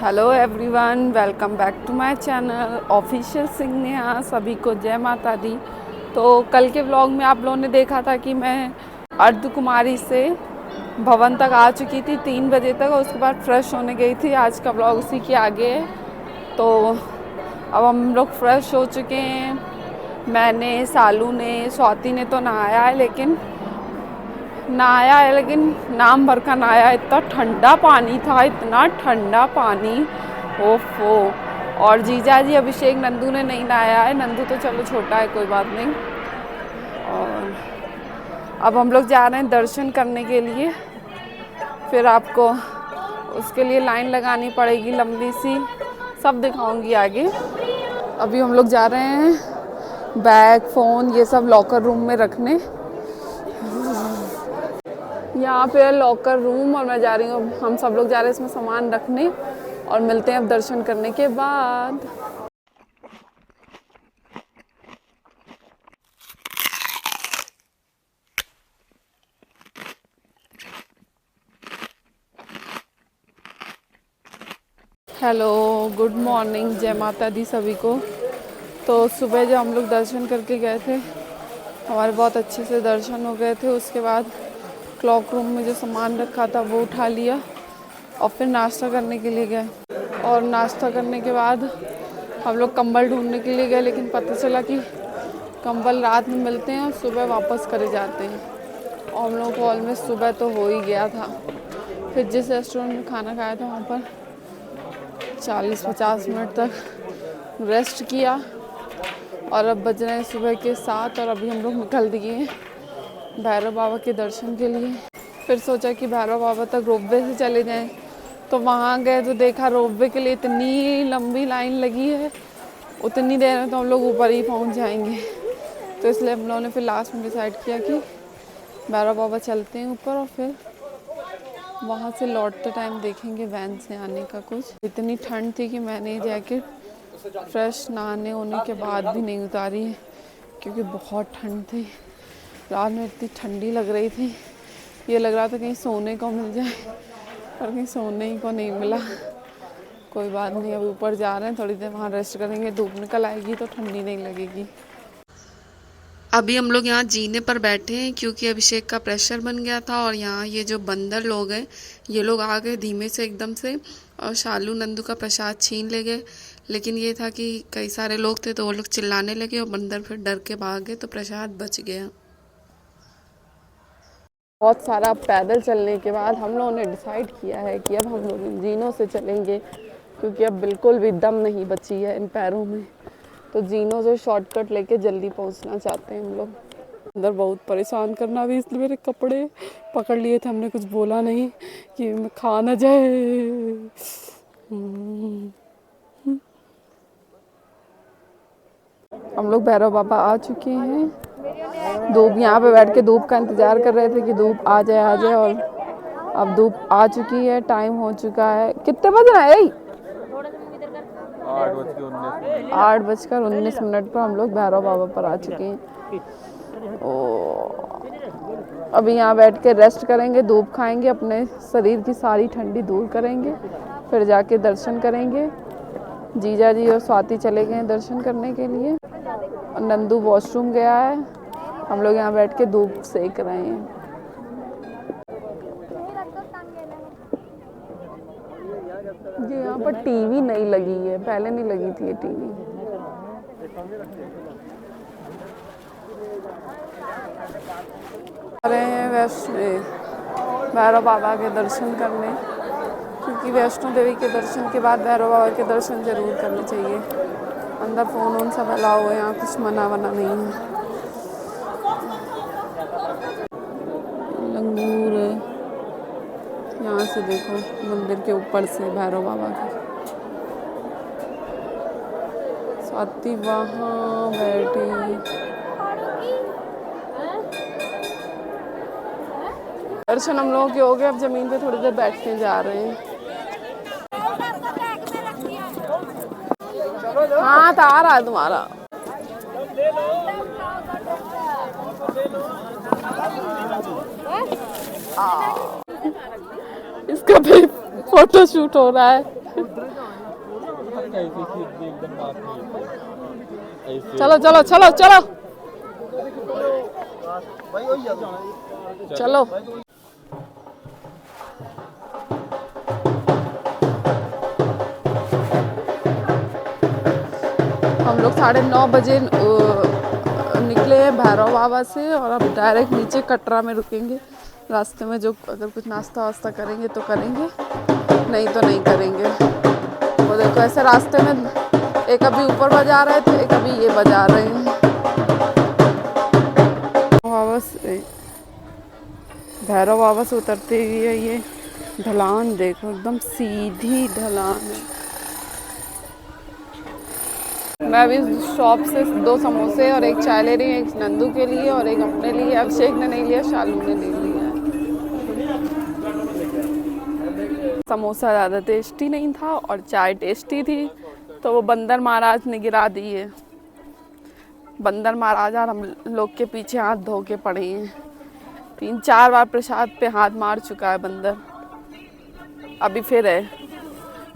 Hello everyone, welcome back to my channel official Singh Neha. सभी को जय माता दी। तो कल के व्लॉग में आप लोगों ने देखा था कि मैं अर्ध कुमारी से भवन तक आ चुकी थी 3 बजे तक, और उसके बाद फ्रेश होने गई थी। आज का व्लॉग उसी के आगे है। तो अब हम लोग फ्रेश हो चुके हैं। मैंने, सालू ने, स्वाति ने तो नहाया है, लेकिन नाम भर का नहाया। इतना ठंडा पानी था, इतना ठंडा पानी, ओफो। और जीजा जी अभिषेक नंदू ने नहीं नहाया है। नंदू तो चलो छोटा है, कोई बात नहीं। और अब हम लोग जा रहे हैं दर्शन करने के लिए। फिर आपको उसके लिए लाइन लगानी पड़ेगी लंबी सी, सब दिखाऊंगी आगे। अभी हम लोग जा रहे हैं बैग, फ़ोन, ये सब लॉकर रूम में रखने। यहाँ पे लॉकर रूम, और मैं जा रही हूँ, हम सब लोग जा रहे हैं इसमें सामान रखने, और मिलते हैं अब दर्शन करने के बाद। हेलो, गुड मॉर्निंग, जय माता दी सभी को। तो सुबह जब हम लोग दर्शन करके गए थे, हमारे बहुत अच्छे से दर्शन हो गए थे। उसके बाद क्लॉक रूम में जो सामान रखा था वो उठा लिया, और फिर नाश्ता करने के लिए गए। और नाश्ता करने के बाद हम लोग कंबल ढूंढने के लिए गए, लेकिन पता चला कि कंबल रात में मिलते हैं और सुबह वापस करे जाते हैं। और हम लोगों को ऑलमोस्ट सुबह तो हो ही गया था। फिर जिस रेस्टोरेंट में खाना खाया था वहाँ पर 40-50 मिनट तक रेस्ट किया। और अब बज रहे हैं सुबह के 7, और अभी हम लोग निकल दिए हैं भैरव बाबा के दर्शन के लिए। फिर सोचा कि भैरव बाबा तक रोपवे से चले जाएं। तो वहाँ गए तो देखा रोपवे के लिए इतनी लंबी लाइन लगी है, उतनी देर में तो हम लोग ऊपर ही पहुँच जाएंगे। तो इसलिए हम लोगों ने फिर लास्ट में डिसाइड किया कि भैरव बाबा चलते हैं ऊपर, और फिर वहाँ से लौटते टाइम देखेंगे वैन से आने का कुछ। इतनी ठंड थी कि मैंने जैकेट फ्रेश नहाने होने के बाद भी नहीं उतारी है, क्योंकि बहुत ठंड थी। रात में इतनी ठंडी लग रही थी, ये लग रहा था कहीं सोने को मिल जाए, पर कहीं सोने ही को नहीं मिला। कोई बात नहीं, अभी ऊपर जा रहे हैं, थोड़ी देर वहाँ रेस्ट करेंगे, धूप निकल आएगी तो ठंडी नहीं लगेगी। अभी हम लोग यहाँ जीने पर बैठे हैं, क्योंकि अभिषेक का प्रेशर बन गया था, और यहाँ ये जो बंदर लोग हैं, ये लोग आ गए धीमे से एकदम से, और शालू नंदू का प्रसाद छीन ले गए। लेकिन ये था कि कई सारे लोग थे तो वो लोग चिल्लाने लगे, और बंदर फिर डर के भाग गए, तो प्रसाद बच गया। बहुत सारा पैदल चलने के बाद हम लोगों ने डिसाइड किया है कि अब हम लोग जीनों से चलेंगे, क्योंकि अब बिल्कुल भी दम नहीं बची है इन पैरों में। तो जीनों से शॉर्टकट लेके जल्दी पहुंचना चाहते हैं हम लोग। अंदर बहुत परेशान करना भी, इसलिए मेरे कपड़े पकड़ लिए थे, हमने कुछ बोला नहीं कि मैं खा ना जाए। हम लोग भैरव बाबा आ चुके हैं। धूप, यहाँ पे बैठ के धूप का इंतज़ार कर रहे थे कि धूप आ जाए, और अब धूप आ चुकी है। टाइम हो चुका है, कितने बज रहे हैं? 8:19 पर हम लोग भैरव बाबा पर आ चुके हैं। अभी यहाँ बैठ के रेस्ट करेंगे, धूप खाएंगे, अपने शरीर की सारी ठंडी दूर करेंगे, फिर जाके दर्शन करेंगे। जीजा जी और स्वाति चले गए दर्शन करने के लिए, और नंदू वॉशरूम गया है। हम लोग यहाँ बैठ के धूप सेक रहे हैं। ये यहाँ पर टीवी नहीं लगी है, पहले नहीं लगी थी ये टीवी। आ रहे हैं भैरव बाबा के दर्शन करने, क्योंकि वैष्णो देवी के दर्शन के बाद भैरव बाबा के दर्शन जरूर करने चाहिए। अंदर फ़ोन वोन सब अलाउ है, यहाँ कुछ मना वना नहीं है। लंगूर यहाँ से देखो, मंदिर के ऊपर से भैरव बाबा के। स्वाति वहाँ बैठी। दर्शन हम लोगों के हो गए, अब जमीन पे थोड़ी देर बैठने जा रहे हैं। हाँ, तो आ रहा है तुम्हारा। इसका भी फोटो शूट हो रहा है। चलो चलो चलो चलो चलो। हम लोग 9:30 बजे निकले हैं भैरव बाबा से और अब डायरेक्ट नीचे कटरा में रुकेंगे। रास्ते में जो अगर कुछ नाश्ता वास्ता करेंगे तो करेंगे, नहीं तो नहीं करेंगे। वो देखो ऐसे रास्ते में एक अभी ऊपर बजा रहे थे, एक अभी ये बजा रहे हैं। भैरव बाबा से उतरते हुए ये ढलान देखो, एकदम सीधी ढलान है। मैं अभी शॉप से 2 समोसे और 1 चाय ले रही हूँ, एक नंदू के लिए और एक अपने लिए। अभिषेक ने नहीं लिया, शालू ने ले लिया। समोसा ज़्यादा टेस्टी नहीं था और चाय टेस्टी थी, तो वो बंदर महाराज ने गिरा दी है। बंदर महाराज और हम लोग के पीछे हाथ धो के पड़े हैं। 3-4 बार प्रसाद पे हाथ मार चुका है बंदर, अभी फिर है।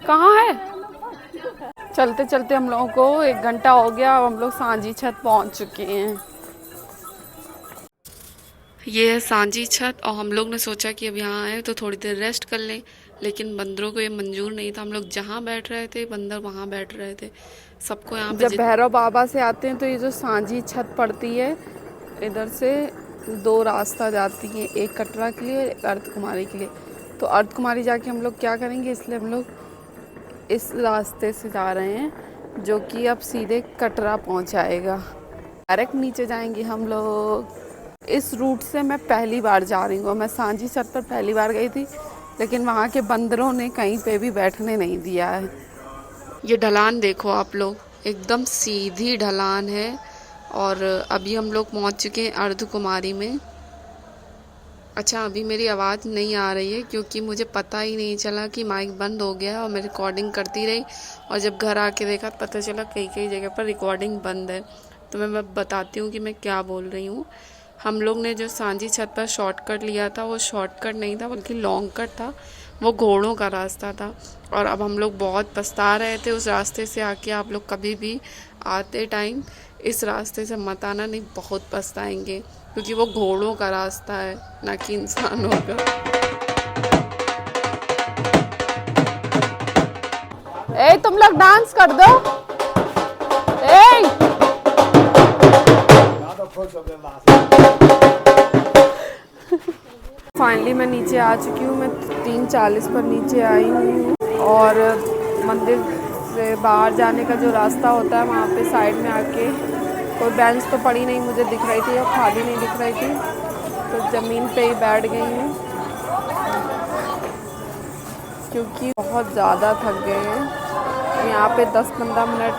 कहाँ है? चलते चलते हम लोगों को 1 घंटा हो गया, अब हम लोग सांझी छत पहुंच चुके हैं। ये है सांझी छत और हम लोग ने सोचा कि अब यहाँ आए तो थोड़ी देर रेस्ट कर लें, लेकिन बंदरों को ये मंजूर नहीं था। हम लोग जहाँ बैठ रहे थे बंदर वहाँ बैठ रहे थे। सबको यहाँ पे जब भैरव बाबा से आते हैं तो ये जो सांझी छत पड़ती है, इधर से 2 रास्ता जाती है, एक कटरा के लिए, एक अर्ध कुमारी के लिए। तो अर्ध कुमारी जाके हम लोग क्या करेंगे, इसलिए हम लोग इस रास्ते से जा रहे हैं जो कि अब सीधे कटरा पहुंचाएगा। डायरेक्ट नीचे जाएंगे हम लोग। इस रूट से मैं पहली बार जा रही हूँ। मैं सांझी छत पर पहली बार गई थी, लेकिन वहाँ के बंदरों ने कहीं पे भी बैठने नहीं दिया है। ये ढलान देखो आप लोग, एकदम सीधी ढलान है। और अभी हम लोग पहुँच चुके हैं अर्ध कुमारी में। अच्छा, अभी मेरी आवाज़ नहीं आ रही है क्योंकि मुझे पता ही नहीं चला कि माइक बंद हो गया और मैं रिकॉर्डिंग करती रही, और जब घर आके देखा पता चला कई कई जगह पर रिकॉर्डिंग बंद है। तो मैं बताती हूँ कि मैं क्या बोल रही हूँ। हम लोग ने जो सांझी छत पर शॉर्टकट लिया था, वो शॉर्टकट नहीं था बल्कि लॉन्ग कट था। वो घोड़ों का रास्ता था और अब हम लोग बहुत पछता रहे थे उस रास्ते से आके। आप लोग कभी भी आते टाइम इस रास्ते से मत आना, नहीं बहुत पछताएंगे, क्योंकि वो घोड़ों का रास्ता है, ना कि इंसानों का। ए तुम लोग डांस कर दो। ए फाइनली मैं नीचे आ चुकी हूँ। मैं 3:40 पर नीचे आई हूँ और मंदिर से बाहर जाने का जो रास्ता होता है वहाँ पे साइड में आके कोई बेंच तो पड़ी नहीं मुझे दिख रही थी और खाली नहीं दिख रही थी, तो ज़मीन पे ही बैठ गई हूँ क्योंकि बहुत ज़्यादा थक गए हैं। यहाँ पे 10-15 मिनट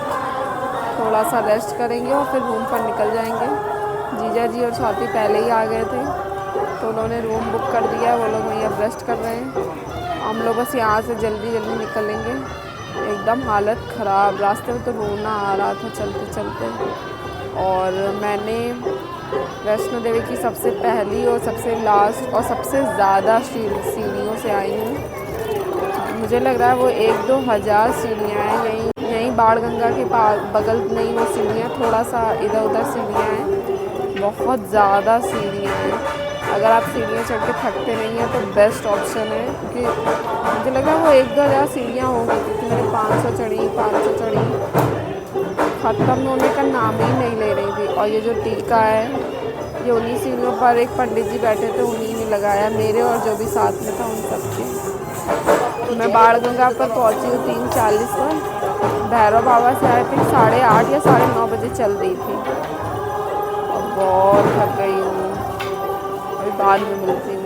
थोड़ा सा रेस्ट करेंगे और फिर रूम पर निकल जाएंगे। जीजा जी और स्वाति पहले ही आ गए थे तो उन्होंने रूम बुक कर दिया, वो लोग वहीं अब रेस्ट कर रहे हैं। हम लोग बस यहाँ से जल्दी जल्दी निकलेंगे। एकदम हालत ख़राब, रास्ते में तो रोना आ रहा था चलते चलते। और मैंने वैष्णो देवी की सबसे पहली और सबसे लास्ट और सबसे ज़्यादा सीढ़ियों से आई हूँ। मुझे लग रहा है वो 1-2 हज़ार सीढ़ियाँ हैं। यहीं बाणगंगा के पास बगल में ही वो सीढ़ियाँ, थोड़ा सा इधर उधर सीढ़ियाँ हैं, बहुत ज़्यादा सीढ़ियाँ हैं। अगर आप सीढ़ियाँ चढ़ के थकते नहीं हैं तो बेस्ट ऑप्शन है, क्योंकि मुझे लग रहा है वो 1-2 हज़ार सीढ़ियाँ होंगी, क्योंकि मैंने 500 चढ़ी, ख़त्म होने का नाम ही नहीं ले रही थी। और ये जो टीका है ये उन्हीं सीढ़ियों पर एक पंडित जी बैठे थे, उन्हीं ने लगाया, मेरे और जो भी साथ में था उन सबके। मैं बाणगंगा पर पहुंची हूँ 3:40 पर। भैरव बाबा से आए थे 8:30 या 9:30 बजे चल रही थी और बहुत थक गई हूँ। अभी बाद में मिलती हूँ।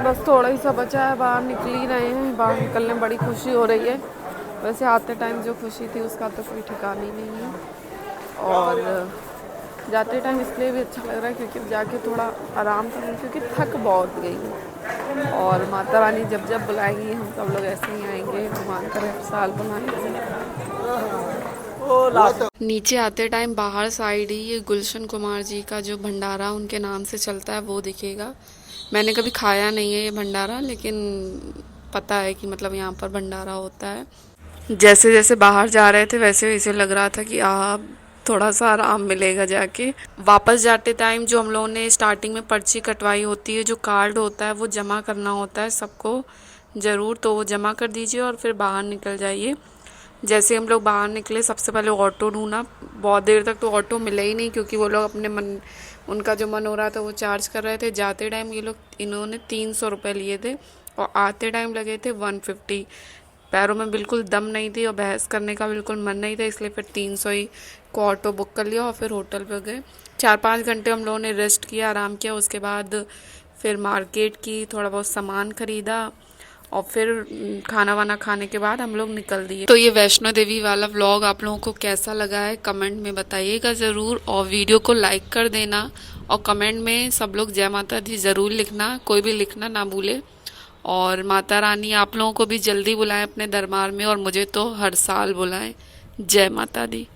बस थोड़ा ही सा बचा है, बाहर निकल ही रहे हैं। बाहर निकलने में बड़ी खुशी हो रही है। वैसे आते टाइम जो खुशी थी उसका तो कोई ठिकाना ही नहीं है, और जाते टाइम इसलिए भी अच्छा लग रहा है क्योंकि जाके थोड़ा आराम करूँ, क्योंकि थक बहुत गई हूँ। और माता रानी जब जब बुलाएंगी हम सब लोग ऐसे ही आएंगे, भगवान करे हर साल बुलाएंगे। नीचे आते टाइम बाहर साइड ही ये गुलशन कुमार जी का जो भंडारा उनके नाम से चलता है वो दिखेगा। मैंने कभी खाया नहीं है ये भंडारा, लेकिन पता है कि मतलब यहाँ पर भंडारा होता है। जैसे जैसे बाहर जा रहे थे वैसे वैसे लग रहा था कि थोड़ा सा आराम मिलेगा जाके। वापस जाते टाइम जो हम लोगों ने स्टार्टिंग में पर्ची कटवाई होती है, जो कार्ड होता है वो जमा करना होता है सबको ज़रूर, तो वो जमा कर दीजिए और फिर बाहर निकल जाइए। जैसे हम लोग बाहर निकले सबसे पहले ऑटो ढूंढा, बहुत देर तक तो ऑटो मिला ही नहीं क्योंकि वो लोग अपने मन, उनका जो मन हो रहा था वो चार्ज कर रहे थे। जाते टाइम इन्होंने 300 रुपये लिए थे और आते टाइम लगे थे 150। पैरों में बिल्कुल दम नहीं थी और बहस करने का बिल्कुल मन नहीं था, इसलिए फिर 300 ही को ऑटो बुक कर लिया और फिर होटल पे गए। 4-5 घंटे हम लोगों ने रेस्ट किया, आराम किया। उसके बाद फिर मार्केट की, थोड़ा बहुत सामान खरीदा और फिर खाना वाना खाने के बाद हम लोग निकल दिए। तो ये वैष्णो देवी वाला व्लॉग आप लोगों को कैसा लगा है कमेंट में बताइएगा ज़रूर, और वीडियो को लाइक कर देना और कमेंट में सब लोग जय माता दी ज़रूर लिखना, कोई भी लिखना ना भूले। और माता रानी आप लोगों को भी जल्दी बुलाएं अपने दरबार में, और मुझे तो हर साल बुलाएं। जय माता दी।